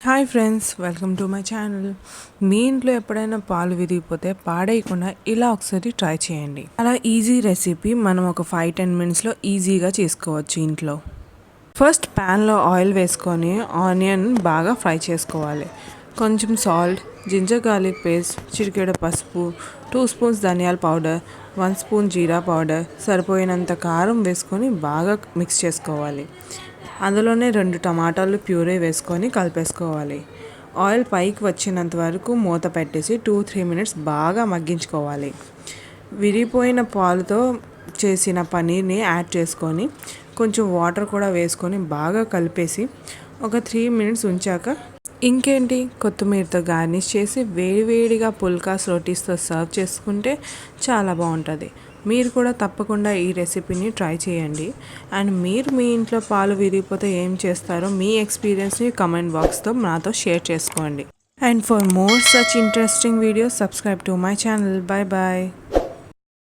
Hi friends, welcome to my channel. మీ ఇంట్లో ఎప్పుడైనా పాలు విరిగిపోతే పాడేయకుండా ఇలా ఒకసారి ట్రై చేయండి. అలా ఈజీ రెసిపీ మనం ఒక 5-10 మినిట్స్లో ఈజీగా చేసుకోవచ్చు ఇంట్లో. ఫస్ట్ ప్యాన్లో ఆయిల్ వేసుకొని ఆనియన్ బాగా ఫ్రై చేసుకోవాలి. కొంచెం సాల్ట్, జింజర్ గార్లిక్ పేస్ట్, చిటికెడు పసుపు, 2 స్పూన్స్ ధనియాల పౌడర్, 1 స్పూన్ జీరా పౌడర్, సరిపోయినంత కారం వేసుకొని బాగా మిక్స్ చేసుకోవాలి. అందులోనే 2 టమాటాలు ప్యూరీ వేసుకొని కలిపేసుకోవాలి. ఆయిల్ పైకి వచ్చినంత వరకు మూత పెట్టేసి 2-3 మినిట్స్ బాగా మగ్గించుకోవాలి. విరిగిపోయిన పాలుతో చేసిన పనీర్ని యాడ్ చేసుకొని కొంచెం వాటర్ కూడా వేసుకొని బాగా కలిపేసి ఒక 3 మినిట్స్ ఉంచాక ఇంకేంటి కొత్తిమీరతో గార్నిష్ చేసి వేడివేడిగా పుల్కాస్ రోటీస్తో సర్వ్ చేసుకుంటే చాలా బాగుంటుంది. మీరు కూడా తప్పకుండా ఈ రెసిపీని ట్రై చేయండి. అండ్ మీరు మీ ఇంట్లో పాలు విరిగిపోతే ఏం చేస్తారో మీ ఎక్స్పీరియన్స్ని కమెంట్ బాక్స్తో నాతో షేర్ చేసుకోండి. And for more such interesting videos subscribe to my channel. Bye bye.